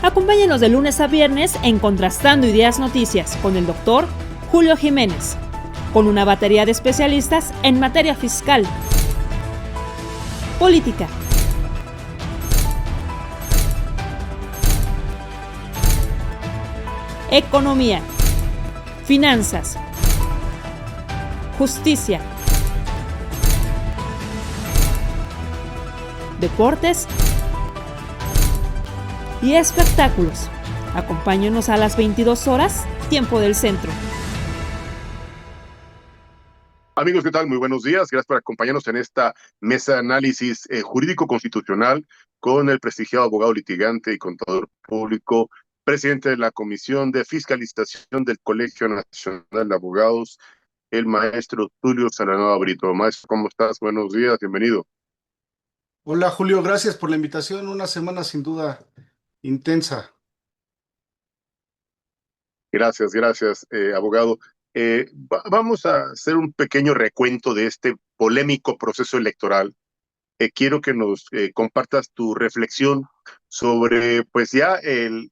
Acompáñenos de lunes a viernes en Contrastando Ideas Noticias con el doctor Julio Jiménez, con una batería de especialistas en materia fiscal, política, economía, finanzas, justicia, deportes y espectáculos. Acompáñenos a las 22 horas, tiempo del centro. Amigos, ¿qué tal? Muy buenos días. Gracias por acompañarnos en esta mesa de análisis jurídico-constitucional con el prestigiado abogado litigante y contador público, presidente de la Comisión de Fiscalización del Colegio Nacional de Abogados, el maestro Tulio Salanova Brito. Maestro, ¿cómo estás? Buenos días, bienvenido. Hola Julio, gracias por la invitación. Una semana sin duda intensa. Gracias, abogado. Vamos a hacer un pequeño recuento de este polémico proceso electoral. Quiero que nos compartas tu reflexión sobre, pues ya el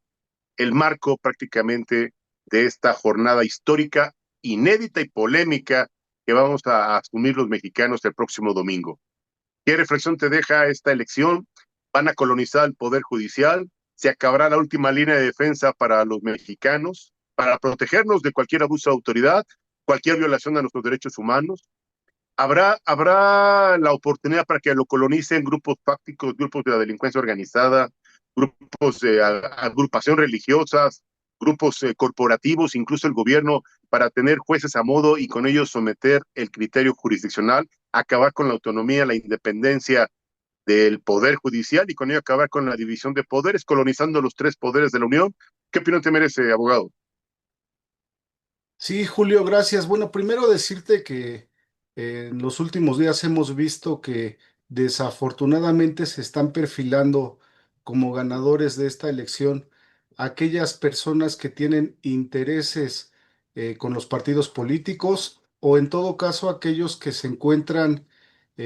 marco prácticamente de esta jornada histórica, inédita y polémica que vamos a asumir los mexicanos el próximo domingo. ¿Qué reflexión te deja esta elección? ¿Van a colonizar el Poder Judicial? ¿Se acabará la última línea de defensa para los mexicanos, para protegernos de cualquier abuso de autoridad, cualquier violación a nuestros derechos humanos? ¿Habrá la oportunidad para que lo colonicen grupos fácticos, grupos de la delincuencia organizada, grupos de agrupación religiosas, grupos corporativos, incluso el gobierno, para tener jueces a modo y con ellos someter el criterio jurisdiccional, acabar con la autonomía, la independencia del Poder Judicial y con ello acabar con la división de poderes, colonizando los tres poderes de la Unión? ¿Qué opinión te merece, abogado? Sí, Julio, gracias. Bueno, primero decirte que en los últimos días hemos visto que desafortunadamente se están perfilando como ganadores de esta elección aquellas personas que tienen intereses con los partidos políticos o en todo caso aquellos que se encuentran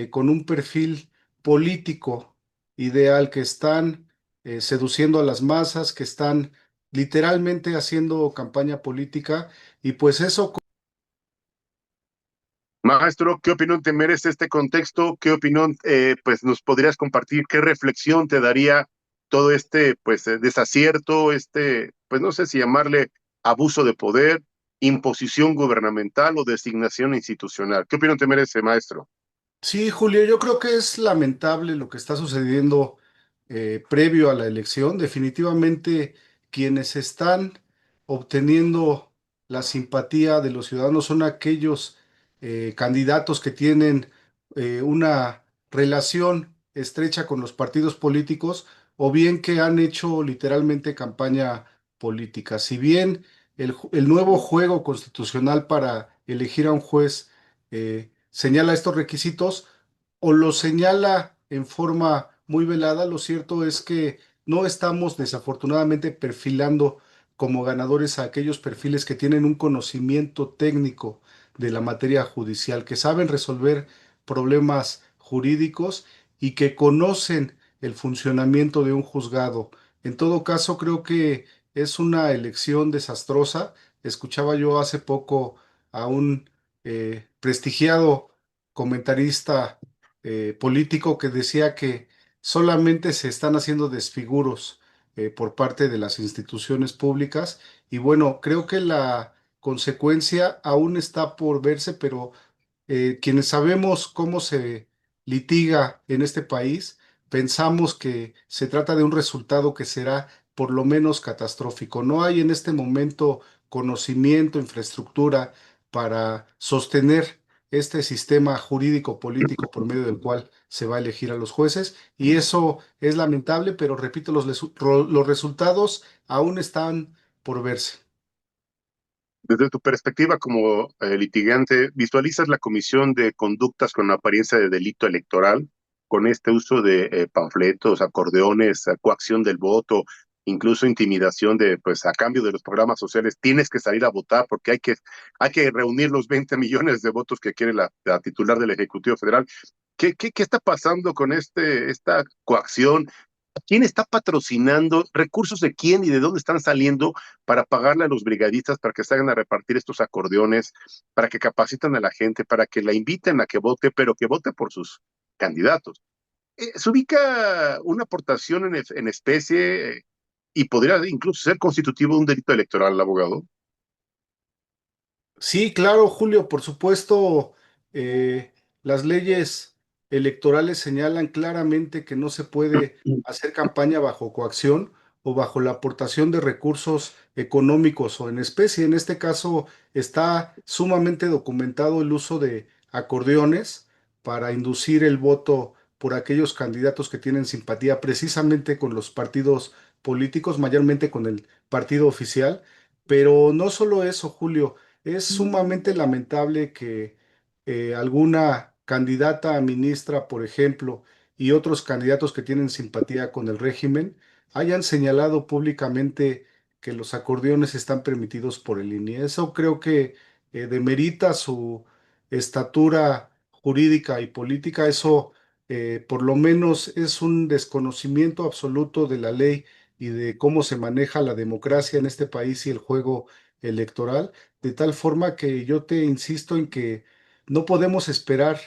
con un perfil político ideal, que están seduciendo a las masas, que están literalmente haciendo campaña política. Y pues eso, Maestro, ¿qué opinión te merece este contexto? ¿Qué opinión pues nos podrías compartir? ¿Qué reflexión te daría todo este pues desacierto, pues no sé si llamarle abuso de poder, imposición gubernamental o designación institucional? ¿Qué opinión te merece, maestro? sí, Julio, yo creo que es lamentable lo que está sucediendo previo a la elección. Definitivamente quienes están obteniendo la simpatía de los ciudadanos son aquellos candidatos que tienen una relación estrecha con los partidos políticos o bien que han hecho literalmente campaña política. Si bien el nuevo juego constitucional para elegir a un juez señala estos requisitos o los señala en forma muy velada, lo cierto es que no estamos desafortunadamente perfilando como ganadores a aquellos perfiles que tienen un conocimiento técnico de la materia judicial, que saben resolver problemas jurídicos y que conocen el funcionamiento de un juzgado. En todo caso, creo que es una elección desastrosa. Escuchaba yo hace poco a un prestigiado comentarista político que decía que solamente se están haciendo desfiguros por parte de las instituciones públicas y bueno, creo que la consecuencia aún está por verse, pero quienes sabemos cómo se litiga en este país, pensamos que se trata de un resultado que será por lo menos catastrófico. No hay en este momento conocimiento, infraestructura para sostener este sistema jurídico político por medio del cual se va a elegir a los jueces y eso es lamentable, pero repito, los resultados aún están por verse. Desde tu perspectiva como litigante, ¿visualizas la comisión de conductas con apariencia de delito electoral, con este uso de panfletos, acordeones, coacción del voto, incluso intimidación de, pues a cambio de los programas sociales, tienes que salir a votar porque hay que reunir los 20 millones de votos que quiere la titular del Ejecutivo Federal? ¿Qué está pasando con esta coacción? ¿Quién está patrocinando? ¿Recursos de quién y de dónde están saliendo para pagarle a los brigadistas para que salgan a repartir estos acordeones, para que capaciten a la gente, para que la inviten a que vote, pero que vote por sus candidatos? Se ubica una aportación en especie y podría incluso ser constitutivo de un delito electoral, el abogado. Sí, claro, Julio, por supuesto, las leyes electorales señalan claramente que no se puede hacer campaña bajo coacción o bajo la aportación de recursos económicos o en especie. En este caso está sumamente documentado el uso de acordeones para inducir el voto por aquellos candidatos que tienen simpatía precisamente con los partidos políticos, mayormente con el partido oficial. Pero no solo eso, Julio. Es sumamente lamentable que alguna candidata a ministra, por ejemplo, y otros candidatos que tienen simpatía con el régimen hayan señalado públicamente que los acordeones están permitidos por el INE. Eso creo que demerita su estatura jurídica y política. Eso por lo menos es un desconocimiento absoluto de la ley y de cómo se maneja la democracia en este país y el juego electoral, de tal forma que yo te insisto en que no podemos esperar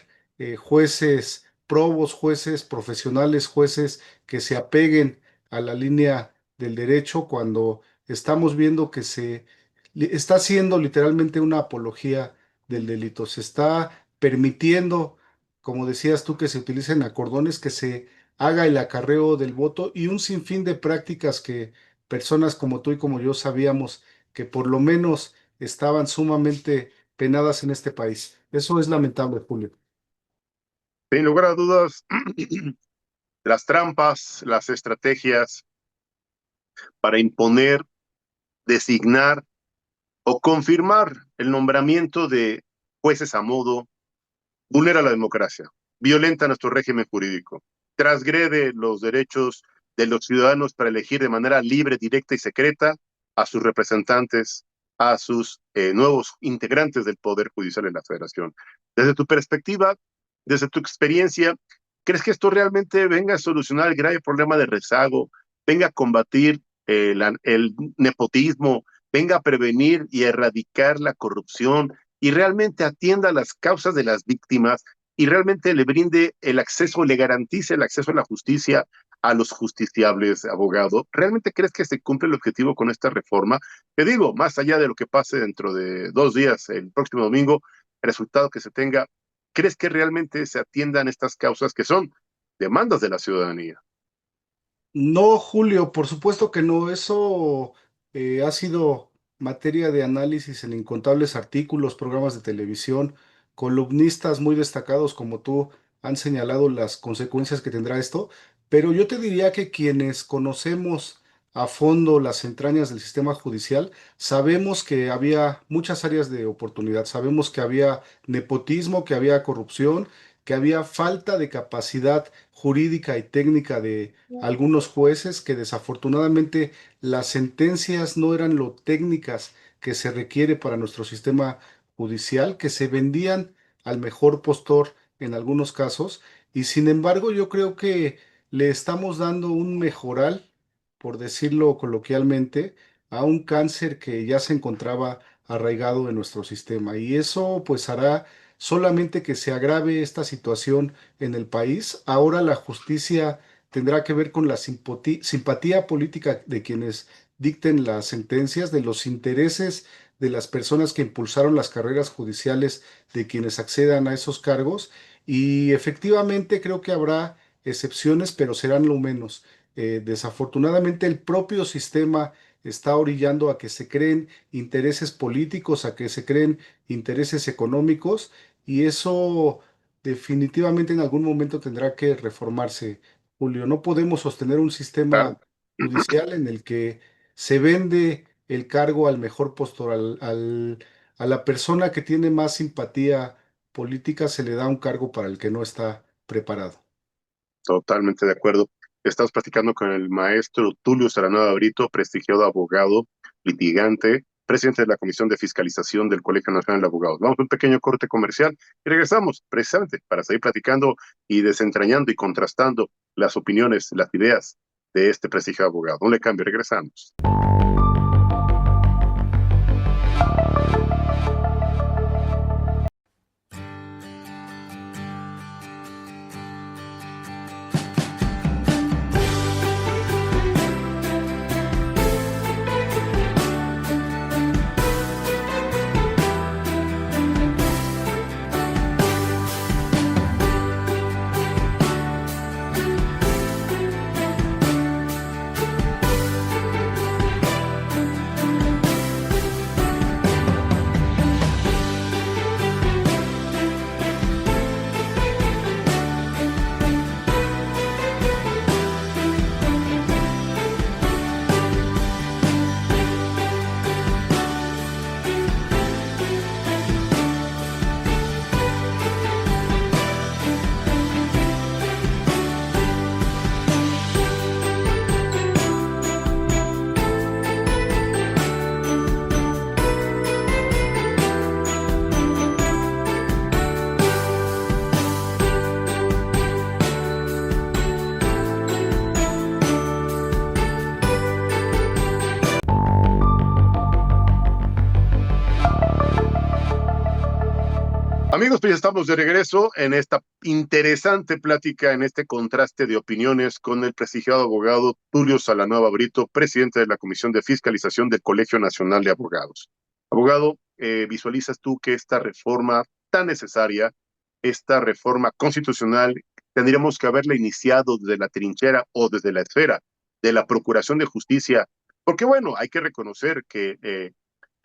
jueces probos, jueces profesionales, jueces que se apeguen a la línea del derecho cuando estamos viendo que está haciendo literalmente una apología del delito. Se está permitiendo, como decías tú, que se utilicen acordones, que se haga el acarreo del voto y un sinfín de prácticas que personas como tú y como yo sabíamos que por lo menos estaban sumamente penadas en este país. Eso es lamentable, Julio. Sin lugar a dudas, las trampas, las estrategias para imponer, designar o confirmar el nombramiento de jueces a modo vulnera la democracia, violenta nuestro régimen jurídico, transgrede los derechos de los ciudadanos para elegir de manera libre, directa y secreta a sus representantes, a sus nuevos integrantes del Poder Judicial en la Federación. Desde tu perspectiva, desde tu experiencia, ¿crees que esto realmente venga a solucionar el grave problema de rezago, venga a combatir el nepotismo, venga a prevenir y a erradicar la corrupción y realmente atienda las causas de las víctimas y realmente le brinde el acceso, le garantice el acceso a la justicia a los justiciables, abogado? ¿Realmente crees que se cumple el objetivo con esta reforma? Te digo, más allá de lo que pase dentro de 2 días, el próximo domingo, el resultado que se tenga, ¿crees que realmente se atiendan estas causas que son demandas de la ciudadanía? No, Julio, por supuesto que no. Eso ha sido materia de análisis en incontables artículos, programas de televisión, columnistas muy destacados como tú han señalado las consecuencias que tendrá esto, pero yo te diría que quienes conocemos a fondo las entrañas del sistema judicial, sabemos que había muchas áreas de oportunidad, sabemos que había nepotismo, que había corrupción, que había falta de capacidad jurídica y técnica de algunos jueces, que desafortunadamente las sentencias no eran lo técnicas que se requiere para nuestro sistema judicial, que se vendían al mejor postor en algunos casos, y sin embargo yo creo que le estamos dando un mejoral, por decirlo coloquialmente, a un cáncer que ya se encontraba arraigado en nuestro sistema, y eso pues hará solamente que se agrave esta situación en el país. Ahora la justicia tendrá que ver con la simpatía política de quienes dicten las sentencias, de los intereses de las personas que impulsaron las carreras judiciales, de quienes accedan a esos cargos. Y efectivamente creo que habrá excepciones, pero serán lo menos. Desafortunadamente el propio sistema está orillando a que se creen intereses políticos, a que se creen intereses económicos, y eso definitivamente en algún momento tendrá que reformarse. Julio, no podemos sostener un Claro. sistema judicial en el que se vende el cargo al mejor postor, a la persona que tiene más simpatía política se le da un cargo para el que no está preparado. Totalmente de acuerdo. Estamos platicando con el maestro Tulio Saranoda Brito, prestigiado abogado, litigante, presidente de la Comisión de Fiscalización del Colegio Nacional de Abogados. Vamos a un pequeño corte comercial y regresamos precisamente para seguir platicando y desentrañando y contrastando las opiniones, las ideas de este prestigiado abogado. No le cambie, regresamos. Amigos, pues ya estamos de regreso en esta interesante plática, en este contraste de opiniones con el prestigiado abogado Tulio Salanueva Brito, presidente de la Comisión de Fiscalización del Colegio Nacional de Abogados. Abogado, ¿visualizas tú que esta reforma tan necesaria, esta reforma constitucional, tendríamos que haberla iniciado desde la trinchera o desde la esfera de la Procuración de Justicia? Porque bueno, hay que reconocer que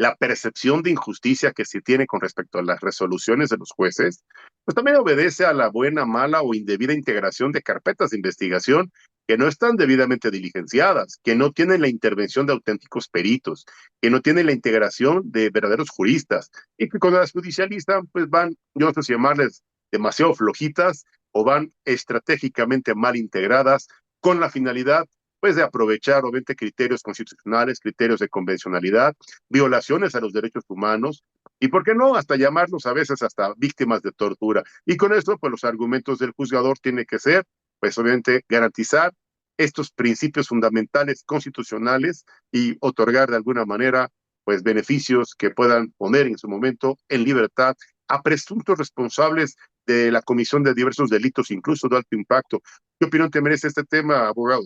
la percepción de injusticia que se tiene con respecto a las resoluciones de los jueces, pues también obedece a la buena, mala o indebida integración de carpetas de investigación que no están debidamente diligenciadas, que no tienen la intervención de auténticos peritos, que no tienen la integración de verdaderos juristas, y que cuando las judicializan, pues van, yo no sé si llamarles demasiado flojitas o van estratégicamente mal integradas con la finalidad pues de aprovechar obviamente criterios constitucionales, criterios de convencionalidad, violaciones a los derechos humanos y, ¿por qué no?, hasta llamarlos a veces hasta víctimas de tortura. Y con esto, pues los argumentos del juzgador tienen que ser, pues obviamente, garantizar estos principios fundamentales constitucionales y otorgar de alguna manera, pues beneficios que puedan poner en su momento en libertad a presuntos responsables de la comisión de diversos delitos, incluso de alto impacto. ¿Qué opinión te merece este tema, abogado?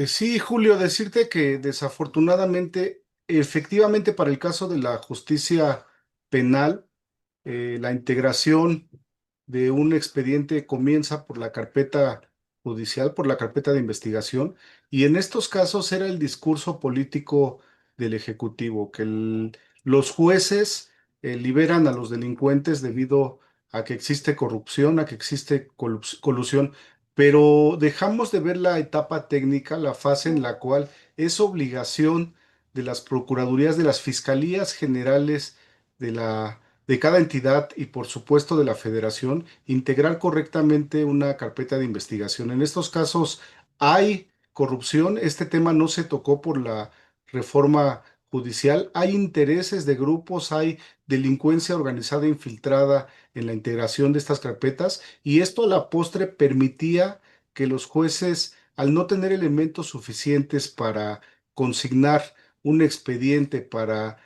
Sí, Julio, decirte que desafortunadamente, efectivamente para el caso de la justicia penal, la integración de un expediente comienza por la carpeta judicial, por la carpeta de investigación, y en estos casos era el discurso político del Ejecutivo, que los jueces liberan a los delincuentes debido a que existe corrupción, a que existe colusión, pero dejamos de ver la etapa técnica, la fase en la cual es obligación de las procuradurías, de las fiscalías generales de cada entidad y por supuesto de la federación, integrar correctamente una carpeta de investigación. En estos casos hay corrupción, este tema no se tocó por la reforma judicial, hay intereses de grupos, hay delincuencia organizada infiltrada en la integración de estas carpetas y esto a la postre permitía que los jueces, al no tener elementos suficientes para consignar un expediente, para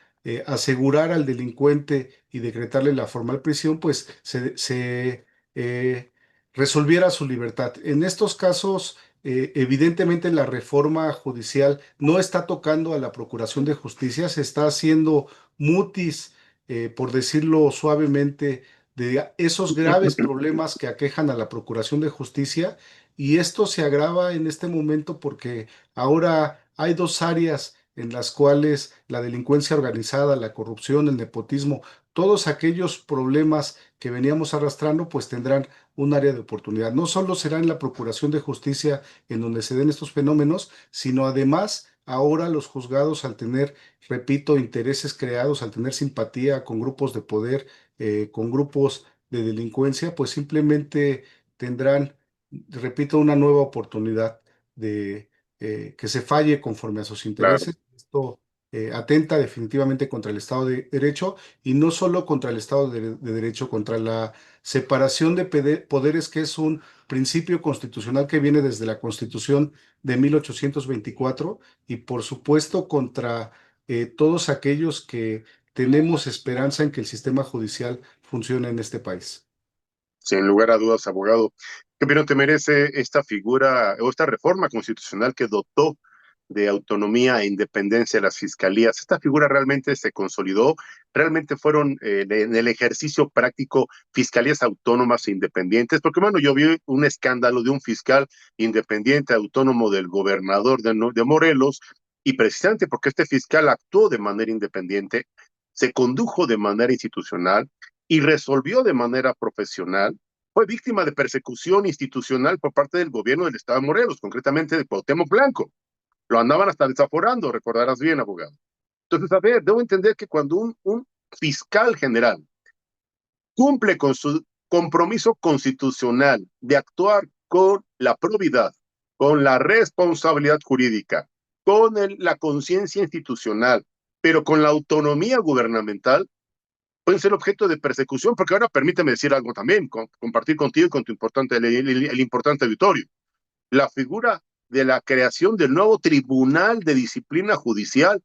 asegurar al delincuente y decretarle la formal prisión, pues se resolviera su libertad. En estos casos, evidentemente la reforma judicial no está tocando a la Procuración de Justicia, se está haciendo mutis, por decirlo suavemente, de esos graves problemas que aquejan a la Procuración de Justicia y esto se agrava en este momento porque ahora hay dos áreas en las cuales la delincuencia organizada, la corrupción, el nepotismo, todos aquellos problemas que veníamos arrastrando, pues tendrán un área de oportunidad. No solo será en la Procuración de Justicia en donde se den estos fenómenos, sino además ahora los juzgados al tener, repito, intereses creados, al tener simpatía con grupos de poder, con grupos de delincuencia, pues simplemente tendrán, repito, una nueva oportunidad de que se falle conforme a sus Claro. intereses. Esto atenta definitivamente contra el Estado de Derecho y no solo contra el Estado de Derecho, contra la separación de poderes, que es un principio constitucional que viene desde la Constitución de 1824 y por supuesto contra todos aquellos que tenemos esperanza en que el sistema judicial funcione en este país. Sin lugar a dudas, abogado. ¿Qué opinión te merece esta figura o esta reforma constitucional que dotó de autonomía e independencia a las fiscalías? ¿Esta figura realmente se consolidó? ¿Realmente fueron en el ejercicio práctico fiscalías autónomas e independientes? Porque, bueno, yo vi un escándalo de un fiscal independiente autónomo del gobernador de Morelos, y precisamente porque este fiscal actuó de manera independiente, se condujo de manera institucional y resolvió de manera profesional, fue víctima de persecución institucional por parte del gobierno del estado de Morelos, concretamente de Cuauhtémoc Blanco. Lo andaban hasta desaforando, recordarás bien, abogado. Entonces, a ver, debo entender que cuando un fiscal general cumple con su compromiso constitucional de actuar con la probidad, con la responsabilidad jurídica, con la conciencia institucional, pero con la autonomía gubernamental, pueden ser objeto de persecución, porque ahora permíteme decir algo también, compartir contigo y con tu el importante auditorio. La figura de la creación del nuevo Tribunal de Disciplina Judicial,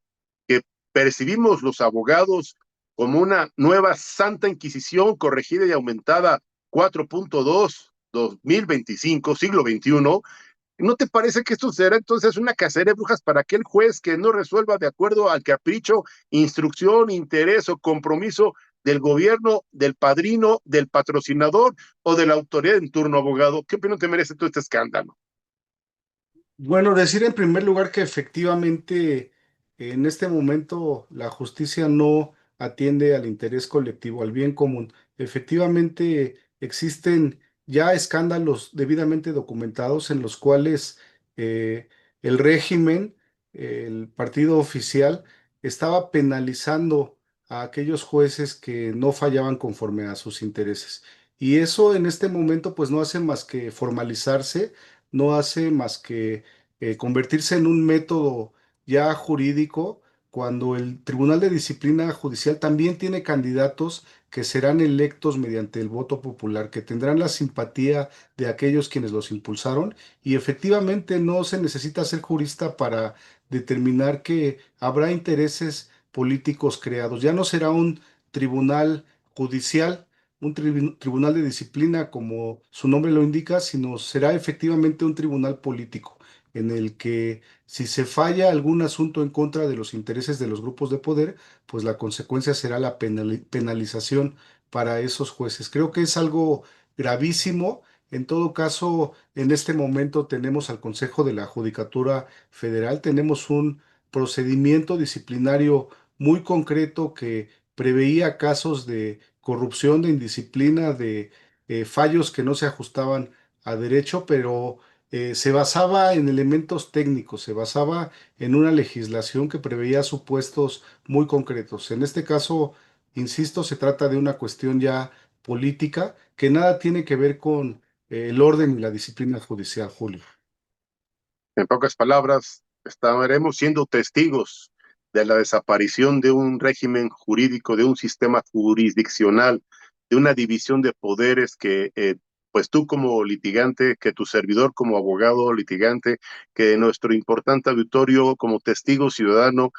que percibimos los abogados como una nueva Santa Inquisición corregida y aumentada 4.2, 2025, siglo XXI. ¿No te parece que esto será entonces una cacería de brujas para aquel juez que no resuelva de acuerdo al capricho, instrucción, interés o compromiso del gobierno, del padrino, del patrocinador o de la autoridad en turno, abogado? ¿Qué opinión te merece todo este escándalo? Bueno, decir en primer lugar que efectivamente en este momento la justicia no atiende al interés colectivo, al bien común. Efectivamente existen ya escándalos debidamente documentados en los cuales el régimen, el partido oficial, estaba penalizando a aquellos jueces que no fallaban conforme a sus intereses. Y eso en este momento pues no hace más que formalizarse, no hace más que convertirse en un método ya jurídico cuando el Tribunal de Disciplina Judicial también tiene candidatos que serán electos mediante el voto popular, que tendrán la simpatía de aquellos quienes los impulsaron y efectivamente no se necesita ser jurista para determinar que habrá intereses políticos creados. Ya no será un tribunal judicial, un tribunal de disciplina como su nombre lo indica, sino será efectivamente un tribunal político en el que si se falla algún asunto en contra de los intereses de los grupos de poder, pues la consecuencia será la penalización para esos jueces. Creo que es algo gravísimo. En todo caso, en este momento tenemos al Consejo de la Judicatura Federal, tenemos un procedimiento disciplinario muy concreto que preveía casos de corrupción, de indisciplina, de fallos que no se ajustaban a derecho, pero se basaba en elementos técnicos, se basaba en una legislación que preveía supuestos muy concretos. En este caso, insisto, se trata de una cuestión ya política que nada tiene que ver con el orden y la disciplina judicial, Julio. En pocas palabras, estaremos siendo testigos de la desaparición de un régimen jurídico, de un sistema jurisdiccional, de una división de poderes que, pues tú como litigante, que tu servidor como abogado litigante, que nuestro importante auditorio como testigo ciudadano,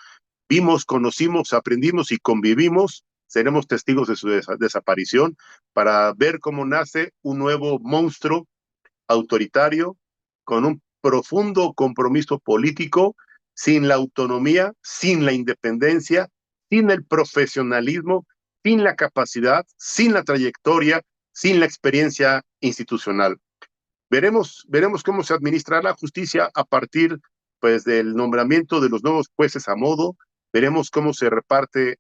vimos, conocimos, aprendimos y convivimos. Seremos testigos de su desaparición para ver cómo nace un nuevo monstruo autoritario, con un profundo compromiso político, sin la autonomía, sin la independencia, sin el profesionalismo, sin la capacidad, sin la trayectoria, sin la experiencia institucional. Veremos cómo se administra la justicia a partir pues del nombramiento de los nuevos jueces a modo, veremos cómo se reparte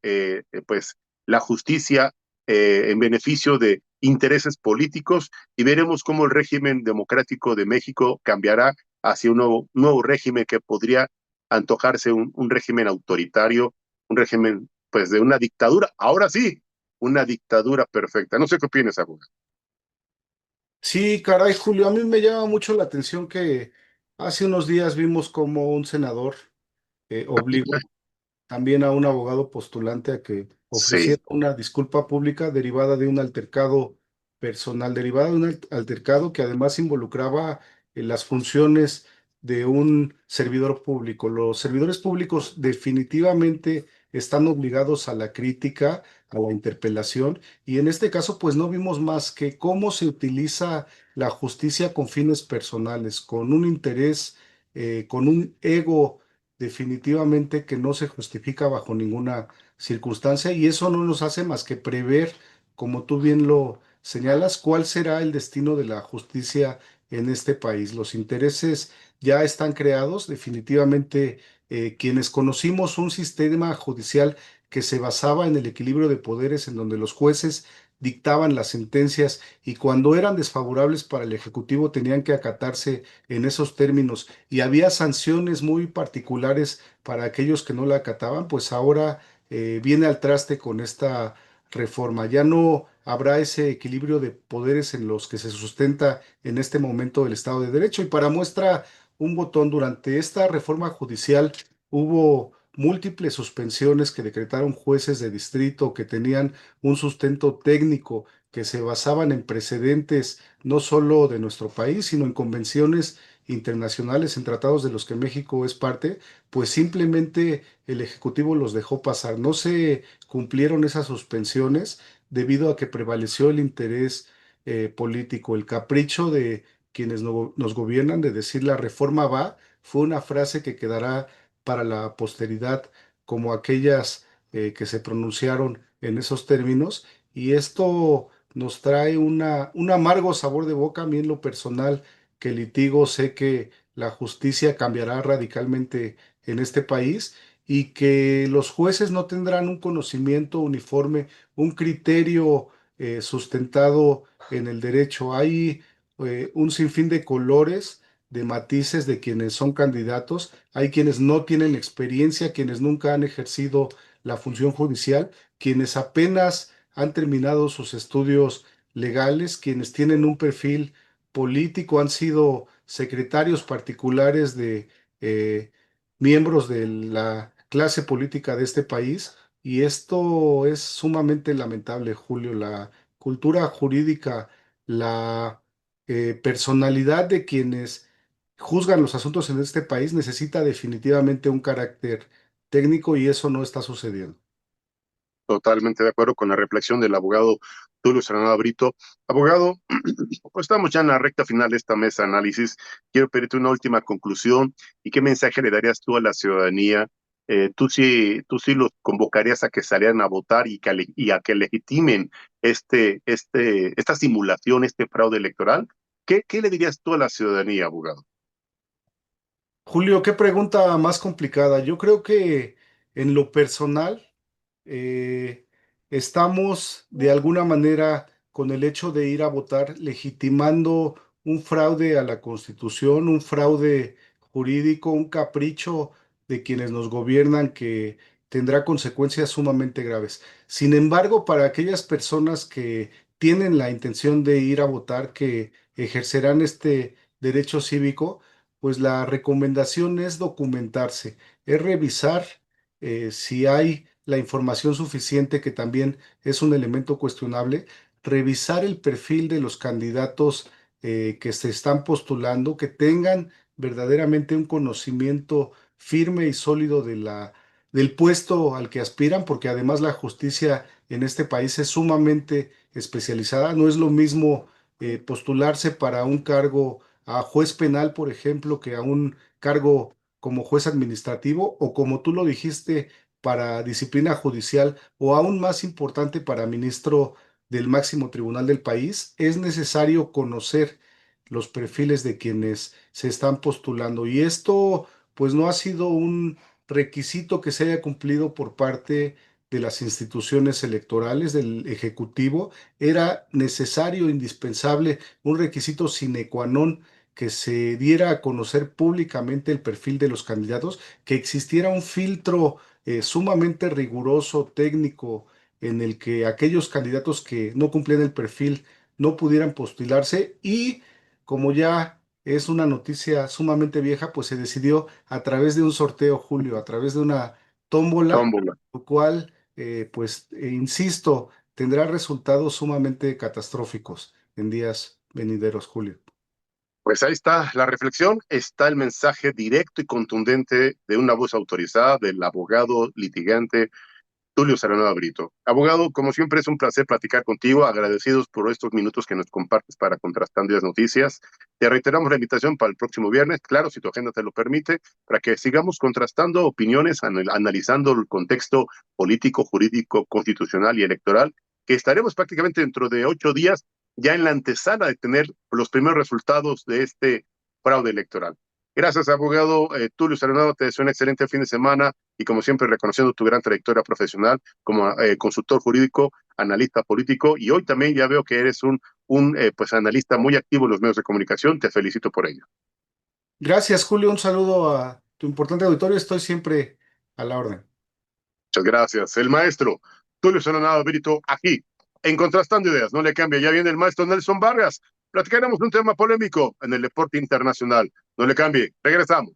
pues la justicia en beneficio de intereses políticos y veremos cómo el régimen democrático de México cambiará hacia un nuevo régimen que podría antojarse un régimen autoritario, un régimen pues de una dictadura, ahora sí, una dictadura perfecta. No sé qué opinas, abogado. Sí, caray, Julio, a mí me llama mucho la atención que hace unos días vimos como un senador obligó también a un abogado postulante a que Sí, ofreciera una disculpa pública derivada de un altercado personal, derivada de un altercado que además involucraba las funciones de un servidor público. Los servidores públicos definitivamente están obligados a la crítica, a la interpelación, y en este caso pues no vimos más que cómo se utiliza la justicia con fines personales, con un interés, con un ego definitivamente que no se justifica bajo ninguna circunstancia, y eso no nos hace más que prever, como tú bien lo señalas, cuál será el destino de la justicia en este país. Los intereses ya están creados, definitivamente quienes conocimos un sistema judicial que se basaba en el equilibrio de poderes, en donde los jueces dictaban las sentencias y cuando eran desfavorables para el Ejecutivo tenían que acatarse en esos términos y había sanciones muy particulares para aquellos que no la acataban, pues ahora viene al traste con esta reforma. Ya no habrá ese equilibrio de poderes en los que se sustenta en este momento el Estado de Derecho. Y para muestra un botón, durante esta reforma judicial hubo múltiples suspensiones que decretaron jueces de distrito que tenían un sustento técnico, que se basaban en precedentes no solo de nuestro país, sino en convenciones internacionales, en tratados de los que México es parte, pues simplemente el Ejecutivo los dejó pasar. No se cumplieron esas suspensiones debido a que prevaleció el interés político, el capricho de quienes nos gobiernan de decir la reforma va, fue una frase que quedará para la posteridad como aquellas que se pronunciaron en esos términos, y esto nos trae un amargo sabor de boca. A mí en lo personal, que litigo, sé que la justicia cambiará radicalmente en este país y que los jueces no tendrán un conocimiento uniforme, un criterio sustentado en el derecho. Hay un sinfín de colores, de matices de quienes son candidatos. Hay quienes no tienen experiencia, quienes nunca han ejercido la función judicial, quienes apenas han terminado sus estudios legales, quienes tienen un perfil político, han sido secretarios particulares de miembros de la clase política de este país. Y esto es sumamente lamentable, Julio. La cultura jurídica, la personalidad de quienes juzgan los asuntos en este país necesita definitivamente un carácter técnico y eso no está sucediendo. totalmente de acuerdo con la reflexión del abogado Tulio Granado Brito. Abogado, pues estamos ya en la recta final de esta mesa de análisis. Quiero pedirte una última conclusión y qué mensaje le darías tú a la ciudadanía. Tú sí los convocarías a que salieran a votar y a que legitimen esta simulación, este fraude electoral. ¿Qué le dirías tú a la ciudadanía, abogado? Julio, qué pregunta más complicada. Yo creo que en lo personal eh, estamos de alguna manera con el hecho de ir a votar legitimando un fraude a la Constitución, un fraude jurídico, un capricho de quienes nos gobiernan que tendrá consecuencias sumamente graves. Sin embargo, para aquellas personas que tienen la intención de ir a votar, que ejercerán este derecho cívico, pues la recomendación es documentarse, es revisar si hay la información suficiente, que también es un elemento cuestionable, revisar el perfil de los candidatos que se están postulando, que tengan verdaderamente un conocimiento firme y sólido del puesto al que aspiran, porque además la justicia en este país es sumamente especializada. No es lo mismo postularse para un cargo a juez penal, por ejemplo, que a un cargo como juez administrativo o, como tú lo dijiste, para disciplina judicial o aún más importante para ministro del máximo tribunal del país. Es necesario conocer los perfiles de quienes se están postulando, y esto pues no ha sido un requisito que se haya cumplido por parte de las instituciones electorales del Ejecutivo. Era necesario, indispensable, un requisito sine qua non, que se diera a conocer públicamente el perfil de los candidatos, que existiera un filtro sumamente riguroso, técnico, en el que aquellos candidatos que no cumplían el perfil no pudieran postularse, y como ya es una noticia sumamente vieja, pues se decidió a través de un sorteo, Julio, a través de una tómbola, Tómbola. lo cual, insisto, tendrá resultados sumamente catastróficos en días venideros, Julio. Pues ahí está la reflexión, está el mensaje directo y contundente de una voz autorizada del abogado litigante Tulio Serrano Brito. Abogado, como siempre es un placer platicar contigo, agradecidos por estos minutos que nos compartes para Contrastando las Noticias. Te reiteramos la invitación para el próximo viernes, claro, si tu agenda te lo permite, para que sigamos contrastando opiniones, analizando el contexto político, jurídico, constitucional y electoral, que estaremos prácticamente dentro de 8 días ya en la antesala de tener los primeros resultados de este fraude electoral. Gracias, abogado Tulio Serrano, te deseo un excelente fin de semana y como siempre reconociendo tu gran trayectoria profesional como consultor jurídico, analista político y hoy también ya veo que eres un pues analista muy activo en los medios de comunicación, te felicito por ello. Gracias, Julio. Un saludo a tu importante auditorio. Estoy siempre a la orden. Muchas gracias. El maestro Tulio Serrano Brito aquí en Contrastando Ideas. No le cambie, ya viene el maestro Nelson Vargas. Platicaremos un tema polémico en el deporte internacional. No le cambie, regresamos.